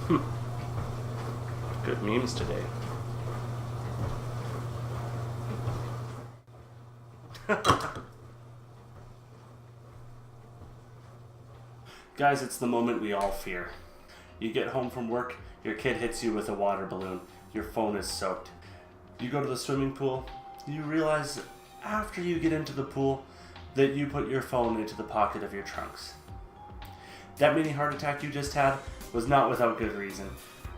Good memes today. Guys, it's the moment we all fear. You get home from work, your kid hits you with a water balloon, your phone is soaked. You go to the swimming pool, you realize after you get into the pool that you put your phone into the pocket of your trunks. That mini heart attack you just had was not without good reason.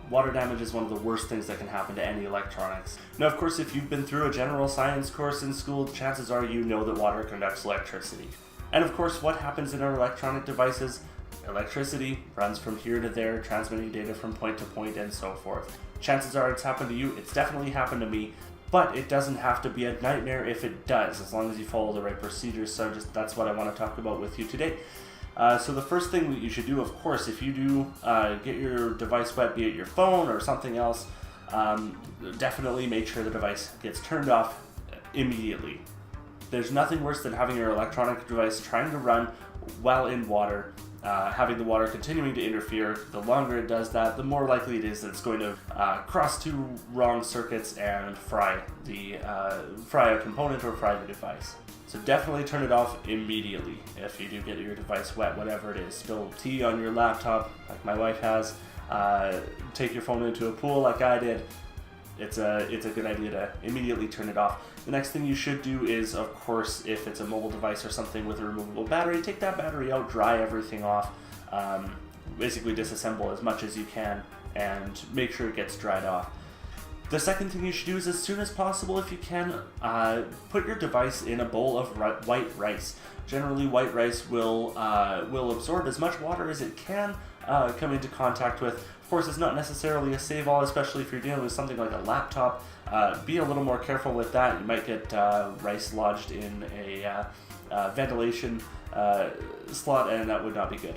Water damage is one of the worst things that can happen to any electronics. Now, of course, if you've been through a general science course in school, chances are you know that water conducts electricity. And of course, what happens in our electronic devices? Electricity runs from here to there, transmitting data from point to point and so forth. Chances are it's happened to you, it's definitely happened to me, but it doesn't have to be a nightmare if it does, as long as you follow the right procedures. So that's what I want to talk about with you today. So the first thing that you should do, of course, if you do get your device wet, be it your phone or something else, definitely make sure the device gets turned off immediately. There's nothing worse than having your electronic device trying to run while in water, having the water continuing to interfere. The longer it does that, the more likely it is that it's going to cross two wrong circuits and fry a component or fry the device. So definitely turn it off immediately if you do get your device wet, whatever it is. Spill tea on your laptop, like my wife has. Take your phone into a pool, like I did. It's a good idea to immediately turn it off. The next thing you should do is, of course, if it's a mobile device or something with a removable battery, take that battery out, dry everything off, basically disassemble as much as you can, and make sure it gets dried off. The second thing you should do is, as soon as possible, if you can, put your device in a bowl of white rice. Generally, white rice will absorb as much water as it can come into contact with. Of course, it's not necessarily a save-all, especially if you're dealing with something like a laptop. Be a little more careful with that. You might get rice lodged in a ventilation slot, and that would not be good.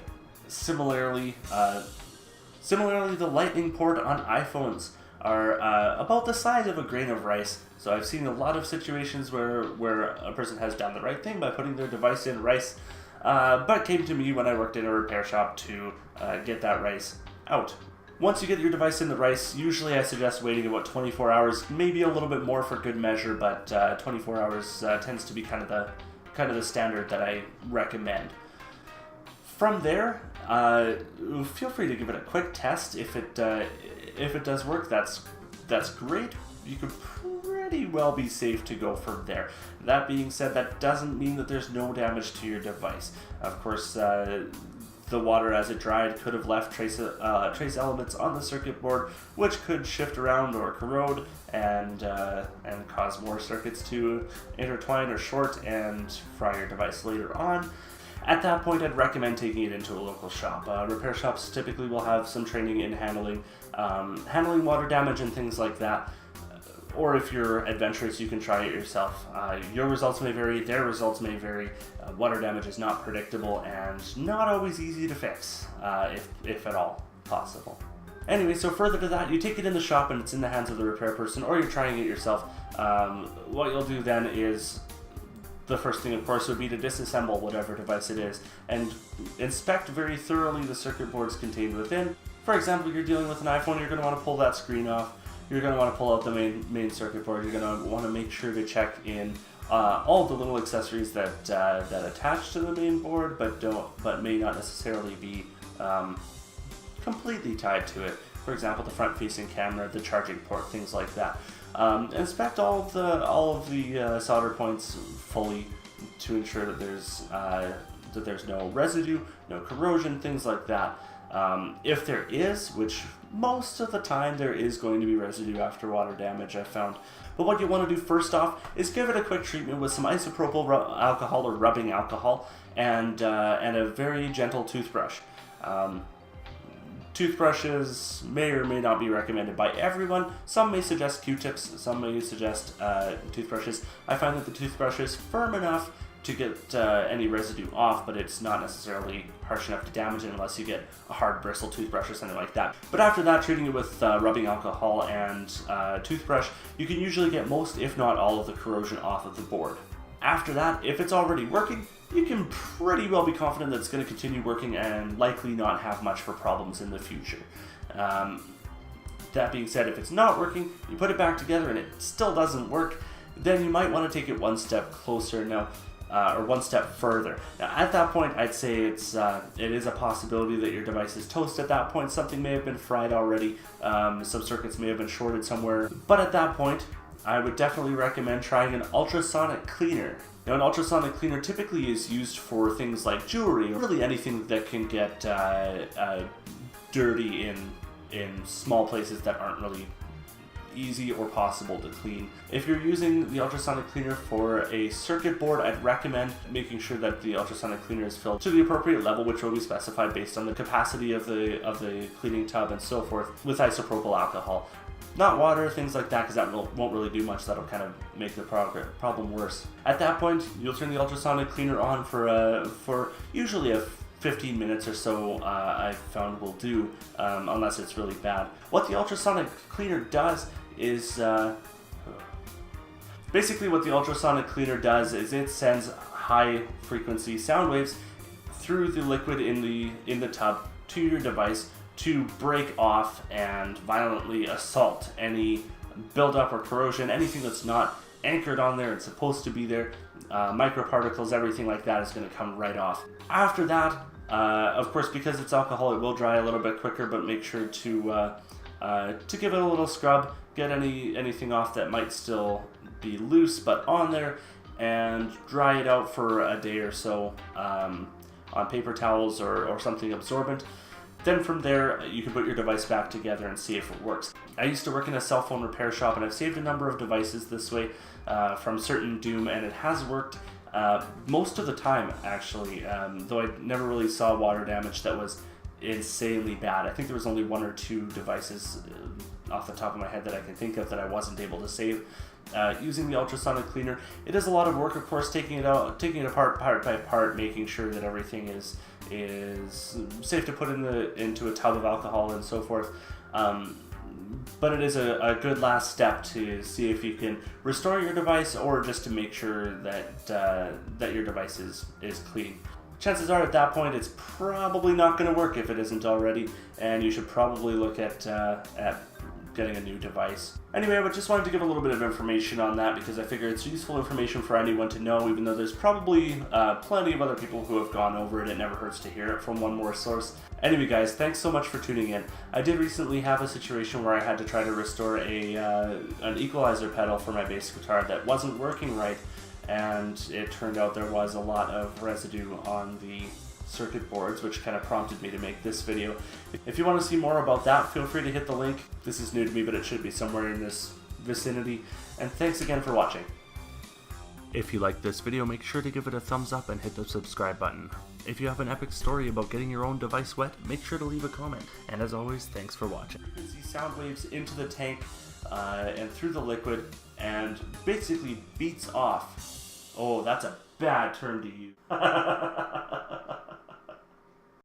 Similarly, the lightning port on iPhones are about the size of a grain of rice. So I've seen a lot of situations where a person has done the right thing by putting their device in rice, but came to me when I worked in a repair shop to get that rice out. Once you get your device in the rice, usually I suggest waiting about 24 hours, maybe a little bit more for good measure, but 24 hours tends to be kind of the standard that I recommend. From there, feel free to give it a quick test. If it does work, that's great. You could pretty well be safe to go from there. That being said, that doesn't mean that there's no damage to your device. Of course, the water as it dried could have left trace elements on the circuit board, which could shift around or corrode and cause more circuits to intertwine or short and fry your device later on. At that point, I'd recommend taking it into a local shop. Repair shops typically will have some training in handling water damage and things like that. Or if you're adventurous, you can try it yourself. Your results may vary, their results may vary. Water damage is not predictable and not always easy to fix, if at all possible. Anyway, so further to that, you take it in the shop and it's in the hands of the repair person, or you're trying it yourself. What you'll do then is, the first thing, of course, would be to disassemble whatever device it is and inspect very thoroughly the circuit boards contained within. For example, you're dealing with an iPhone, you're going to want to pull that screen off. You're going to want to pull out the main circuit board. You're going to want to make sure to check in all the little accessories that attach to the main board, but may not necessarily be completely tied to it. For example, the front-facing camera, the charging port, things like that. Inspect all of the solder points fully to ensure that there's no residue, no corrosion, things like that. If there is, which most of the time there is going to be residue after water damage, I've found. But what you want to do first off is give it a quick treatment with some isopropyl alcohol or rubbing alcohol and a very gentle toothbrush. Toothbrushes may or may not be recommended by everyone. Some may suggest Q-tips, some may suggest toothbrushes. I find that the toothbrush is firm enough to get any residue off, but it's not necessarily harsh enough to damage it unless you get a hard bristle toothbrush or something like that. But after that, treating it with rubbing alcohol and toothbrush, you can usually get most, if not all, of the corrosion off of the board. After that, if it's already working, you can pretty well be confident that it's going to continue working and likely not have much for problems in the future. That being said, if it's not working, you put it back together and it still doesn't work, then you might want to take it one step closer now, or one step further. Now, at that point, I'd say it is a possibility that your device is toast at that point. Something may have been fried already. Some circuits may have been shorted somewhere. But at that point, I would definitely recommend trying an ultrasonic cleaner. Now, an ultrasonic cleaner typically is used for things like jewelry, or really anything that can get dirty in small places that aren't really easy or possible to clean. If you're using the ultrasonic cleaner for a circuit board, I'd recommend making sure that the ultrasonic cleaner is filled to the appropriate level, which will be specified based on the capacity of the cleaning tub and so forth, with isopropyl alcohol. Not water, things like that, because that won't really do much. That'll kind of make the problem worse. At that point, you'll turn the ultrasonic cleaner on for usually a 15 minutes or so. I've found will do, unless it's really bad. What the ultrasonic cleaner does is basically what the ultrasonic cleaner does is it sends high frequency sound waves through the liquid in the tub to your device to break off and violently assault any buildup or corrosion, anything that's not anchored on there and supposed to be there. Microparticles, everything like that is going to come right off. After that, of course, because it's alcohol, it will dry a little bit quicker, but make sure to give it a little scrub, get anything off that might still be loose but on there, and dry it out for a day or so on paper towels or something absorbent. Then from there, you can put your device back together and see if it works. I used to work in a cell phone repair shop, and I've saved a number of devices this way from certain doom, and it has worked most of the time, actually, though I never really saw water damage that was insanely bad. I think there was only one or two devices off the top of my head that I can think of that I wasn't able to save using the ultrasonic cleaner. It is a lot of work, of course, taking it apart part by part, making sure that everything is safe to put into a tub of alcohol and so forth. But it is a good last step to see if you can restore your device, or just to make sure that your device is clean. Chances are at that point it's probably not going to work if it isn't already, and you should probably look at getting a new device. Anyway, I just wanted to give a little bit of information on that because I figure it's useful information for anyone to know, even though there's probably plenty of other people who have gone over it. It never hurts to hear it from one more source. Anyway, guys, thanks so much for tuning in. I did recently have a situation where I had to try to restore an equalizer pedal for my bass guitar that wasn't working right, and it turned out there was a lot of residue on the circuit boards, which kind of prompted me to make this video. If you want to see more about that, feel free to hit the link. This is new to me, but it should be somewhere in this vicinity. And thanks again for watching. If you liked this video, make sure to give it a thumbs up and hit the subscribe button. If you have an epic story about getting your own device wet, make sure to leave a comment. And as always, thanks for watching. You can see sound waves into the tank and through the liquid, and basically beats off. Oh, that's a bad term to use.